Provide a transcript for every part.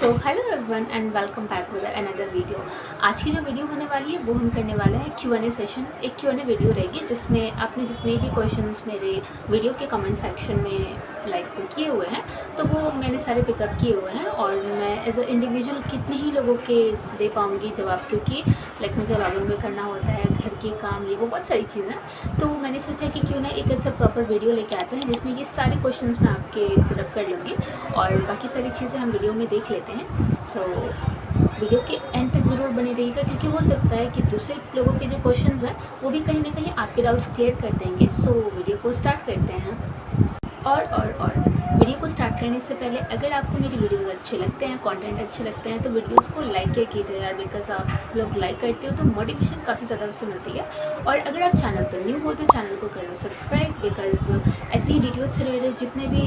So hello everyone and welcome back with another video. आज की जो वीडियो होने वाली है वो हम करने वाले हैं Q&A सेशन। एक Q&A वीडियो रहेगी जिसमें आपने जितने भी क्वेश्चंस मेरे वीडियो के कमेंट सेक्शन में किए हुए हैं तो वो मैंने सारे पिकअप किए हुए हैं और मैं एज अ इंडिविजुअल कितने ही लोगों के दे पाऊँगी जवाब, क्योंकि मुझे लॉगिन भी करना होता है, घर के काम, ये वो बहुत सारी चीज़ें हैं। तो मैंने सोचा कि क्यों ना एक ऐसा प्रॉपर वीडियो लेके आते हैं जिसमें ये सारे क्वेश्चंस मैं आपके पुटअप कर लूँगी और बाकी सारी चीज़ें हम वीडियो में देख लेते हैं। सो वीडियो के एंड तक ज़रूर बने रहिएगा, क्योंकि हो सकता है कि दूसरे लोगों के जो क्वेश्चंस हैं वो भी कहीं ना कहीं आपके डाउट्स क्लियर कर देंगे। सो वीडियो को स्टार्ट करते हैं। और वीडियो को स्टार्ट करने से पहले अगर आपको मेरी वीडियोस अच्छे लगते हैं, कंटेंट अच्छे लगते हैं तो वीडियोस को लाइक कीजिए यार, बिकॉज आप लोग लाइक करते हो तो मोटिवेशन काफ़ी ज़्यादा उससे मिलती है। और अगर आप चैनल पर न्यू हो तो चैनल को कर लो सब्सक्राइब, बिकॉज ऐसी ही डिटेल्स से रिलेटेड जितने भी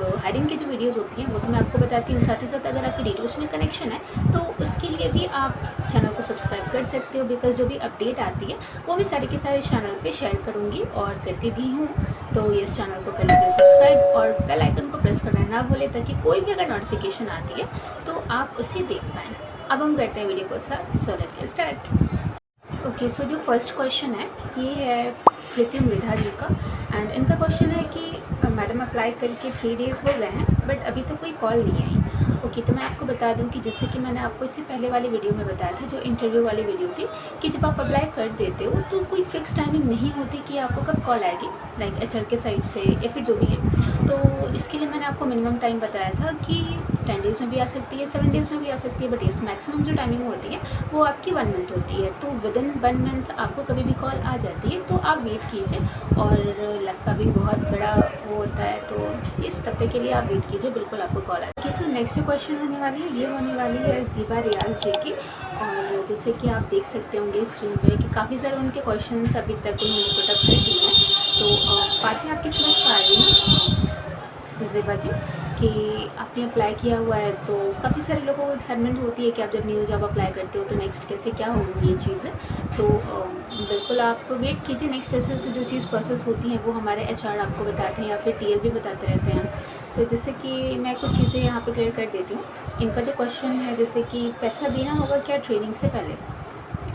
हायरिंग की जो वीडियोस होती हैं वो तो मैं आपको बताती हूँ। साथ ही साथ अगर आपकी डिटेल्स में कनेक्शन है तो उसके लिए भी आप चैनल को सब्सक्राइब कर सकते हो, बिकॉज जो भी अपडेट आती है वो मैं सारे के सारे चैनल पे शेयर करूँगी और करती भी हूँ। तो इस चैनल को कर लीजिए सब्सक्राइब और बेल आइकन को प्रेस करना ना भूले, ताकि कोई भी अगर नोटिफिकेशन आती है तो आप उसे देख पाएँ। अब हम करते हैं वीडियो को स्टार्ट। ओके, सो जो फर्स्ट क्वेश्चन है ये है प्रीति मृधा जी का, एंड इनका क्वेश्चन है कि मैडम अप्लाई करके 3 डेज़ हो गए हैं बट अभी तो कोई कॉल नहीं आई। ओके, तो मैं आपको बता दूं कि जैसे कि मैंने आपको इससे पहले वाली वीडियो में बताया था, जो इंटरव्यू वाली वीडियो थी, कि जब आप अप्लाई कर देते हो तो कोई फिक्स टाइमिंग नहीं होती कि आपको कब कॉल आएगी, HR के साइड से या फिर जो भी है। तो इसके लिए मैंने आपको मिनिमम टाइम बताया था कि 10 डेज़ में भी आ सकती है, 7 डेज़ में भी आ सकती है, बट इस मैक्सिमम जो टाइमिंग होती है वो आपकी 1 मंथ होती है। तो विद इन 1 मंथ आपको कभी भी कॉल आ जाती है, तो आप वेट कीजिए। और लक का भी बहुत बड़ा वो होता है, तो इस हफ्ते के लिए आप वेट कीजिए, बिल्कुल आपको कॉल आएगी। सो नेक्स्ट जो क्वेश्चन होने वाली है ये होने वाली है ज़ीबा रियाज जी की, और जैसे कि आप देख सकते होंगे स्क्रीन पे कि काफ़ी सारे उनके क्वेश्चन अभी तक उन्होंने पुटअप कर दिए हैं। तो बातें आपकी समझ पा रही हैं ज़ीबा जी कि आपने अप्लाई किया हुआ है, तो काफ़ी सारे लोगों को एक्साइटमेंट होती है कि आप जब न्यू जॉब अप्लाई करते हो तो नेक्स्ट कैसे क्या होंगी ये चीज़ें। तो बिल्कुल आप वेट कीजिए, नेक्स्ट जैसे जैसे जो चीज़ प्रोसेस होती है वो हमारे HR आपको बताते हैं या फिर TL भी बताते रहते हैं। सो जैसे कि मैं कुछ चीज़ें यहाँ पे क्लियर कर देती हूँ। इनका जो क्वेश्चन है जैसे कि पैसा देना होगा क्या ट्रेनिंग से पहले।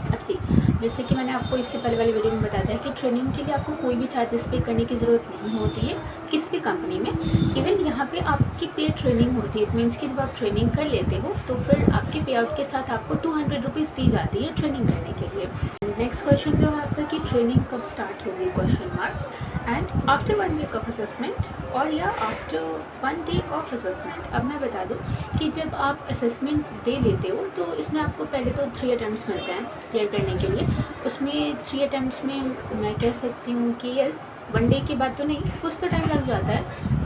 अब सी, जैसे कि मैंने आपको इससे पहले वाली वीडियो में बताया था कि ट्रेनिंग के लिए आपको कोई भी चार्जेस पे करने की ज़रूरत नहीं होती है किसी भी कंपनी में। इवन यहाँ पे आपकी पे ट्रेनिंग होती है। इट मीन्स कि जब आप ट्रेनिंग कर लेते हो तो फिर आपके पे आउट के साथ आपको 200 रुपीज़ दी जाती है ट्रेनिंग करने के लिए। नेक्स्ट क्वेश्चन जो है आपका कि ट्रेनिंग कब स्टार्ट होगी, question mark, and after 1 week of assessment और या आफ्टर 1 डे ऑफ असेसमेंट। अब मैं बता दूँ कि जब आप असेसमेंट दे लेते हो तो इसमें आपको पहले तो 3 अटैम्प्ट्स मिलते हैं क्लियर करने के लिए। उसमें 3 अटैम्प्ट्स में मैं कह सकती हूँ कि यस 1 डे के बाद तो नहीं, कुछ तो टाइम लग जाता है,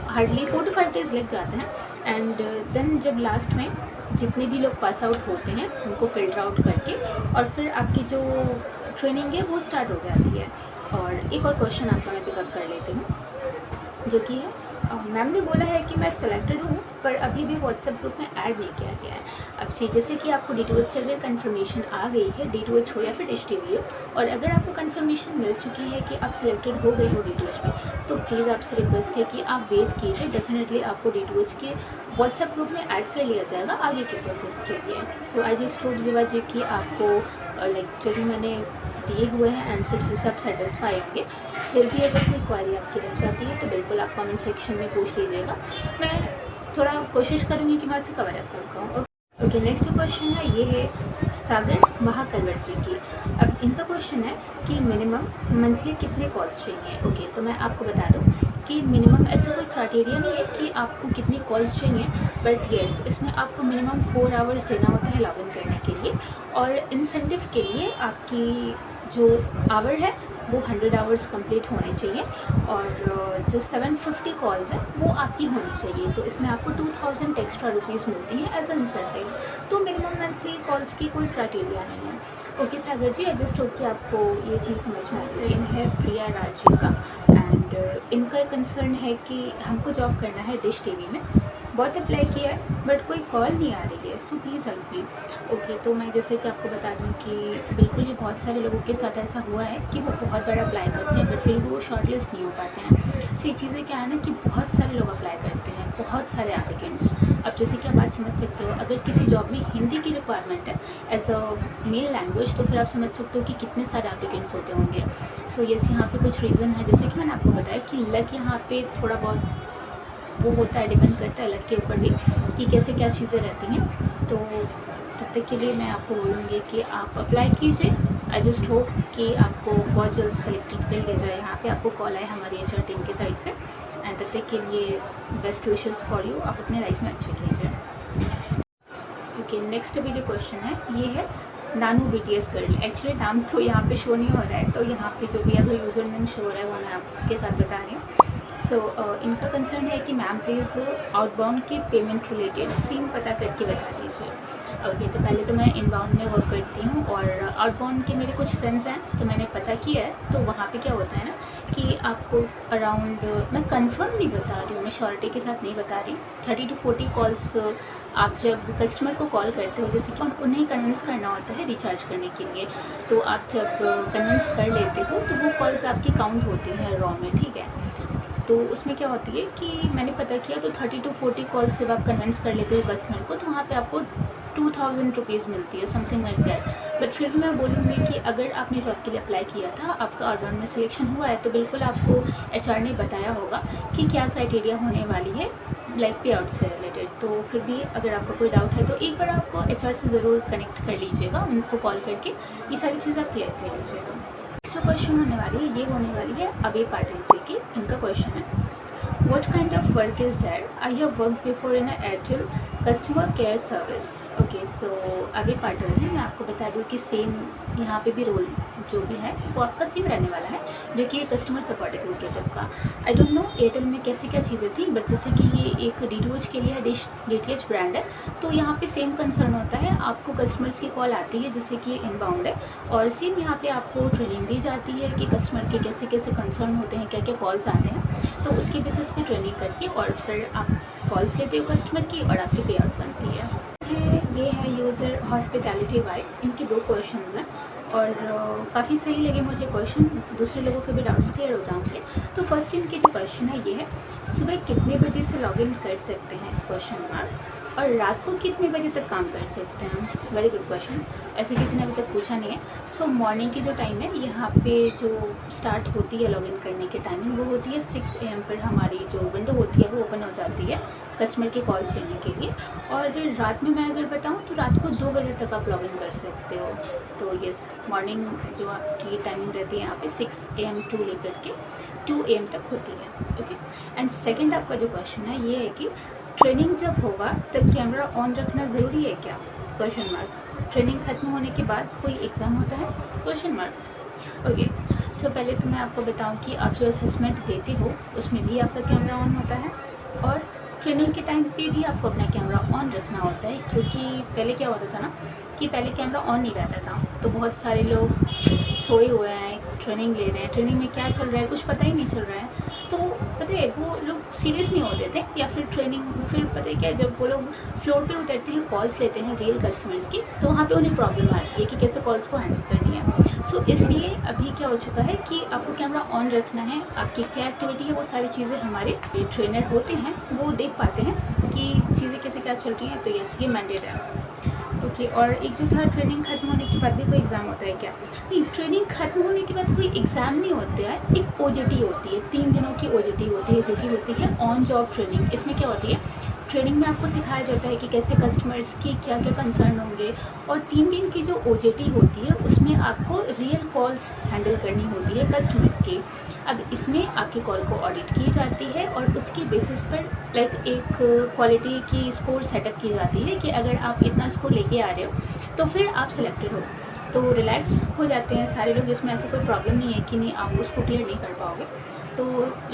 हार्डली 4 to 5 डेज़ लग जाते हैं। एंड देन जब लास्ट में जितने भी लोग पास आउट होते हैं उनको फिल्टर आउट करके और फिर आपकी जो ट्रेनिंग है वो स्टार्ट हो जाती है। और एक और क्वेश्चन आपका मैं पिकअप कर लेती हूँ, जो कि है मैम ने बोला है कि मैं सिलेक्टेड हूँ पर अभी भी व्हाट्सएप ग्रुप में ऐड नहीं किया गया है। अब से जैसे कि आपको D2H से अगर कन्फर्मेशन आ गई है, D2H हो या फिर HTV हो, और अगर आपको कन्फर्मेशन मिल चुकी है कि आप सिलेक्टेड हो गए हो D2H में, तो प्लीज़ आपसे रिक्वेस्ट है कि आप वेट कीजिए। डेफिनेटली आपको D2H के व्हाट्सएप ग्रुप में ऐड कर लिया जाएगा आगे के प्रोसेस के लिए। सो आई जस्ट होप ज़ीबा जी कि आपको जो भी मैंने दिए हुए हैं आंसर सब सेटिस्फाई होंगे। फिर भी अगर कोई क्वारी आपकी रह जाती है तो बिल्कुल आप कमेंट सेक्शन में पूछ लीजिएगा, मैं थोड़ा कोशिश करूँगी कि मैं उसे कवर अप कर पाऊँ। ओके, नेक्स्ट जो क्वेश्चन है ये है सागर महाकलवर जी की। अब इनका क्वेश्चन है कि मिनिमम मंथली कितने कॉल्स चाहिए। ओके, तो मैं आपको बता दूँ कि मिनिमम ऐसा कोई क्राइटेरिया नहीं है कि आपको कितनी कॉल्स चाहिए, बट येस इसमें आपको मिनिमम 4 आवर्स देना होता है लॉगिन करने के लिए। और इंसेंटिव के लिए आपकी जो आवर है वो 100 आवर्स कंप्लीट होने चाहिए, और जो 750 कॉल्स हैं वो आपकी होनी चाहिए। तो इसमें आपको 2000 एक्स्ट्रा रुपीज़ मिलती हैं एज एन इंसेंटिव। तो मिनिमम मंथली कॉल्स की कोई क्राइटेरिया नहीं है। ओके सागर जी, एडजस्ट होकर आपको ये चीज़ समझ में आ सके। है प्रिया राज जी का, एंड इनका कंसर्न है कि हमको जॉब करना है डिश TV में, बहुत अप्लाई किया है बट कोई कॉल नहीं आ रही है, so please help me. Okay, तो मैं जैसे कि आपको बता दूं कि बिल्कुल ये बहुत सारे लोगों के साथ ऐसा हुआ है कि वो बहुत बार अप्लाई करते हैं बट फिर वो शॉर्ट लिस्ट नहीं हो पाते हैं। सी चीज़ें क्या है ना कि बहुत सारे लोग अप्लाई करते हैं, बहुत सारे एप्लीकेंट्स। अब जैसे कि आप बात समझ सकते हो, अगर किसी जॉब में हिंदी की रिक्वायरमेंट है एज अ मेल लैंग्वेज, तो फिर आप समझ सकते हो कि कितने सारे एप्लीकेंट्स होते होंगे। सो यस, यहाँ पे कुछ रीज़न है, जैसे कि मैंने आपको बताया कि लक यहाँ पे थोड़ा बहुत वो होता है, डिपेंड करता है लक के ऊपर भी कि कैसे क्या चीज़ें रहती हैं। तो तब तक के लिए मैं आपको बोलूँगी कि आप अप्लाई कीजिए। आई जस्ट होप कि आपको बहुत जल्द सेलेक्टेड कर लिया जाए। यहाँ पे आपको कॉल आए हमारी HR टीम की साइड से। एंड तब तक के लिए बेस्ट विशेस फॉर यू, आप अपने लाइफ में अच्छे कीजिए। ओके, नेक्स्ट अभी जो क्वेश्चन है ये है नानू BTS गर्ल। एक्चुअली नाम तो यहाँ पे शो नहीं हो रहा है, तो यहाँ पे जो भी अगर यूज़र नेम शो हो रहा है वो मैं आपके साथ बता रही हूँ। सो इनका कंसर्न है कि मैम प्लीज़ आउटबाउंड की पेमेंट रिलेटेड सीन पता करके बता दीजिए। ओके, तो पहले तो मैं इनबाउंड में वर्क करती हूँ और आउटबाउंड के मेरे कुछ फ्रेंड्स हैं, तो मैंने पता किया है। तो वहाँ पे क्या होता है ना कि आपको अराउंड, मैं कंफर्म नहीं बता रही हूँ, मैं श्योरिटी के साथ नहीं बता रही, 30 to 40 कॉल्स आप जब कस्टमर को कॉल करते हो, जैसे कि उन्हें कन्विंस करना होता है रिचार्ज करने के लिए, तो आप जब कन्विंस कर लेते हो तो वो कॉल्स आपकी काउंट होती हैं रॉ में, ठीक है। तो उसमें क्या होती है कि मैंने पता किया, तो 30 to 40 कॉल्स जब आप कन्विंस कर लेते हो कस्टमर को, तो वहाँ पे आपको 2000 रुपीज़ मिलती है, समथिंग लाइक दैट। बट फिर भी मैं बोलूँगी कि अगर आपने जॉब के लिए अप्लाई किया था, आपका आउटबाउंड में सिलेक्शन हुआ है, तो बिल्कुल आपको HR ने बताया होगा कि क्या क्राइटेरिया होने वाली है लाइक पे आउट से रिलेटेड। तो फिर भी अगर आपको कोई डाउट है तो एक बार आपको HR से ज़रूर कनेक्ट कर लीजिएगा, उनको कॉल करके ये सारी चीज़ें आप क्लियर कर लीजिएगा। नेक्स्ट क्वेश्चन होने वाली है, ये होने वाली है अभय पाटिल जी की। इनका क्वेश्चन है, What kind of work is that? I have worked before in a Airtel customer care service. Okay, so Abhay Patil ji, मैं आपको बता दूं कि सेम यहाँ पे भी रोल जो भी है वो आपका सेम रहने वाला है, जो कि कस्टमर सपोर्ट एग्जीक्यूटिव का। आई डोंट नो एयरटेल में कैसी क्या चीज़ें थी, बट जैसे कि ये एक DTH के लिए DTH ब्रांड है, तो यहाँ पे सेम कंसर्न होता है, आपको कस्टमर्स की कॉल आती है जैसे कि इनबाउंड है, और सेम यहाँ पे आपको ट्रेनिंग दी जाती है कि कस्टमर के कैसे कैसे कंसर्न होते हैं, क्या क्या कॉल्स आते हैं, तो उसके बेसिस पे ट्रेनिंग करके और फिर आप कॉल्स लेते हो कस्टमर की और आपकी पे आउट बनती है। ये है यूज़र हॉस्पिटैलिटी वाइब। इनके 2 क्वेश्चंस हैं और काफ़ी सही लगे मुझे क्वेश्चन, दूसरे लोगों के भी डाउट्स क्लियर हो जाएंगे। तो फर्स्ट इनके जो क्वेश्चन है ये है, सुबह कितने बजे से लॉगिन कर सकते हैं क्वेश्चन मार्क, और रात को कितने बजे तक काम कर सकते हैं। वेरी गुड क्वेश्चन, ऐसे किसी ने अभी तक पूछा नहीं है। सो मॉर्निंग की जो टाइम है यहाँ पे जो स्टार्ट होती है लॉगिन करने की टाइमिंग, वो होती है 6 AM पर हमारी जो विंडो होती है वो ओपन हो जाती है कस्टमर के कॉल्स लेने के लिए। और रात में मैं अगर बताऊँ तो रात को 2 बजे तक आप लॉगिन कर सकते हो। तो यस, मॉर्निंग जो आपकी टाइमिंग रहती है यहाँ पे 6 AM टू लेकर के 2 AM तक होती है। ओके, एंड सेकेंड आपका जो क्वेश्चन है ये है कि ट्रेनिंग जब होगा तब कैमरा ऑन रखना ज़रूरी है क्या, क्वेश्चन मार्क। ट्रेनिंग ख़त्म होने के बाद कोई एग्ज़ाम होता है, क्वेश्चन मार्क। ओके, सो पहले तो मैं आपको बताऊं कि आप जो असेसमेंट देते हो उसमें भी आपका कैमरा ऑन होता है, और ट्रेनिंग के टाइम पे भी आपको अपना कैमरा ऑन रखना होता है, क्योंकि पहले क्या होता था ना कि पहले कैमरा ऑन नहीं रहता था, तो बहुत सारे लोग सोए हुए हैं, ट्रेनिंग ले रहे हैं, ट्रेनिंग में क्या चल रहा है कुछ पता ही नहीं चल रहा है, तो पता है वो लोग सीरियस नहीं होते थे, या फिर ट्रेनिंग फिर पता है क्या, जब वो लोग फ्लोर पे उतरते हैं कॉल्स लेते हैं रियल कस्टमर्स की, तो वहाँ पे उन्हें प्रॉब्लम आती है कि कैसे कॉल्स को हैंडल करनी है। सो इसलिए अभी क्या हो चुका है कि आपको कैमरा ऑन रखना है, आपकी क्या एक्टिविटी है वो सारी चीज़ें हमारे ट्रेनर होते हैं वो देख पाते हैं कि चीज़ें कैसे क्या चल रही हैं, तो यस ये मैंडेट है। ओके, और एक जो था ट्रेनिंग खत्म होने के बाद भी कोई एग्ज़ाम होता है क्या, नहीं, ट्रेनिंग खत्म होने के बाद कोई एग्ज़ाम नहीं होता है, एक OJT होती है, 3 दिनों की OJT होती है जो कि होती है ऑन जॉब ट्रेनिंग। इसमें क्या होती है, ट्रेनिंग में आपको सिखाया जाता है कि कैसे कस्टमर्स की क्या क्या कंसर्न होंगे, और 3 दिन की जो OJT होती है उसमें आपको रियल कॉल्स हैंडल करनी होती है कस्टमर्स की। अब इसमें आपकी कॉल को ऑडिट की जाती है और उसकी बेसिस पर लाइक एक क्वालिटी की स्कोर सेटअप की जाती है कि अगर आप इतना स्कोर लेके आ रहे हो तो फिर आप सिलेक्टेड हो। तो रिलैक्स हो जाते हैं सारे लोग, जिसमें ऐसी कोई प्रॉब्लम नहीं है कि नहीं आप उसको क्लियर नहीं कर पाओगे। तो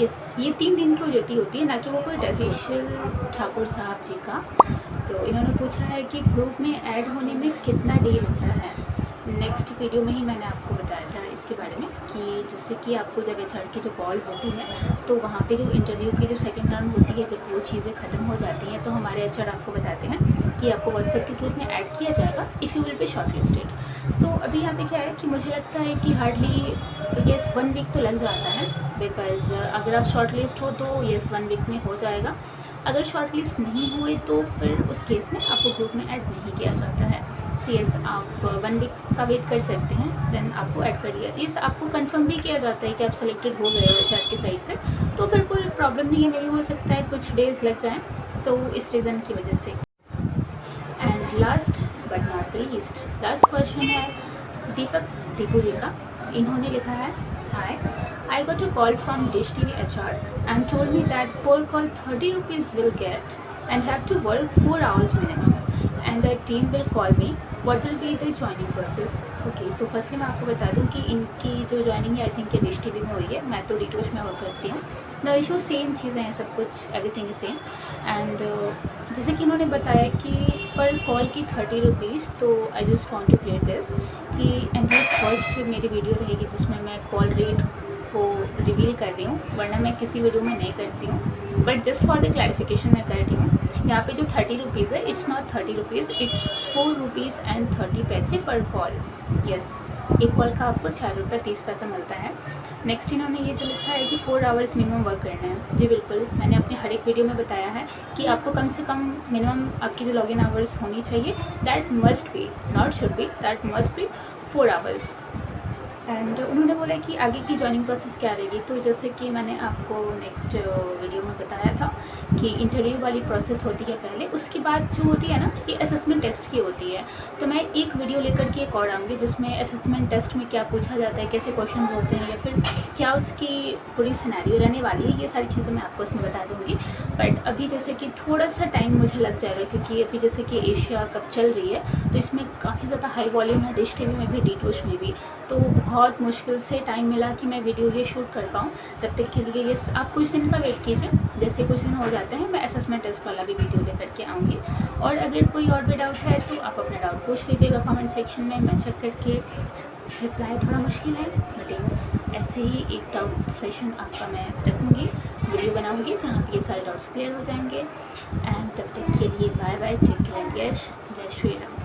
यस, ये 3 दिन की OJT होती है, ना कि वो कोई टेजिशियल ठाकुर साहब जी का। तो इन्होंने पूछा है कि ग्रुप में ऐड होने में कितना डे लगता है। नेक्स्ट वीडियो में ही मैंने आपको बताया था इसके बारे में कि जैसे कि आपको जब HR की जो कॉल होती है तो वहाँ पे जो इंटरव्यू की जो सेकंड राउंड होती है, जब वो चीज़ें ख़त्म हो जाती हैं तो हमारे HR आपको बताते हैं कि आपको व्हाट्सएप के ग्रुप में ऐड किया जाएगा if you will be shortlisted. सो अभी यहाँ पे क्या है कि मुझे लगता है कि हार्डली येस 1 वीक तो लग जाता है, बिकॉज़ अगर आप शॉर्टलिस्ट हो तो येस 1 वीक में हो जाएगा। अगर शॉर्ट लिस्ट नहीं हुए तो फिर उस केस में आपको ग्रुप में ऐड नहीं किया जाता है। सो यस, आप 1 वीक का वेट कर सकते हैं, देन आपको ऐड कर दिया। यस, आपको कंफर्म भी किया जाता है कि आप सेलेक्टेड हो गए हो एचआर की साइड से, तो फिर कोई प्रॉब्लम नहीं है। मे भी हो सकता है कुछ डेज़ लग जाएँ, तो इस रीज़न की वजह से। And last but not the least, last question है दीपू जी का। इन्होंने लिखा है, हाय, I got a call from Dish TV HR and told me that per call 30 rupees will get and have to work 4 hours minimum and the team will call me. What will be the joining process? Okay, so firstly मैं आपको बता दूँ कि इनकी जो joining है I think ये dish TV में हुई है। मैं तो डिटोश में वर्क करती हूँ। नो इशू, सेम चीज़ें हैं, सब कुछ एवरीथिंग इज सेम। एंड जैसे कि इन्होंने बताया कि पर कॉल की 30 रुपीज़, तो I just want to clear this कि एंड फर्स्ट मेरी वीडियो रहेगी जिसमें मैं कॉल रेट को रिवील कर रही हूँ, वरना मैं किसी वीडियो में नहीं करती हूँ। But just for the clarification मैं कर रही हूँ। यहाँ पे जो 30 रुपीज़ है, it's not 30 rupees, it's 4 rupees and 30 पैसे पर कॉल। यस, एक कॉल का आपको 4 रुपये 30 पैसा मिलता है। नेक्स्ट इन्होंने ये जो लिखा है कि 4 आवर्स मिनिमम वर्क करना है। जी बिल्कुल, मैंने अपने हर एक वीडियो में बताया है कि आपको कम से कम मिनिमम आपकी जो लॉगिन आवर्स होनी चाहिए, that must be, not should be, that must be 4 hours. And उन्होंने बोला कि आगे की जॉइनिंग प्रोसेस क्या रहेगी। तो जैसे कि मैंने आपको नेक्स्ट वीडियो में बताया था कि इंटरव्यू वाली प्रोसेस होती है पहले, उसके बाद जो होती है ना, ये असेसमेंट टेस्ट की होती है। तो मैं एक वीडियो लेकर के एक और आऊँगी जिसमें असेसमेंट टेस्ट में क्या पूछा जाता है, कैसे क्वेश्चन होते हैं, या फिर क्या उसकी पूरी सिनेरियो रहने वाली है, ये सारी चीज़ें मैं आपको उसमें बता दूँगी। बट अभी जैसे कि थोड़ा सा टाइम मुझे लग जाएगा, क्योंकि अभी जैसे कि एशिया कप चल रही है, तो इसमें काफ़ी ज़्यादा हाई वॉल्यूम है, डिश टीवी में भी, डिटोश में भी। तो बहुत मुश्किल से टाइम मिला कि मैं वीडियो ये शूट कर पाऊँ। तब तक के लिए ये आप कुछ दिन का वेट कीजिए। जैसे कुछ दिन हो जाते हैं, मैं असेसमेंट टेस्ट वाला भी वीडियो लेकर के आऊँगी। और अगर कोई और भी डाउट है तो आप अपना डाउट पूछ लीजिएगा कमेंट सेक्शन में, मैं चेक करके रिप्लाई, थोड़ा मुश्किल है बट यस, ऐसे ही एक डाउट सेशन आपका मैं रखूँगी, वीडियो बनाऊँगी जहाँ पे ये सारे डाउट्स क्लियर हो जाएंगे। एंड तब तक के लिए बाय बाय, टेक केयर, जय श्री राम।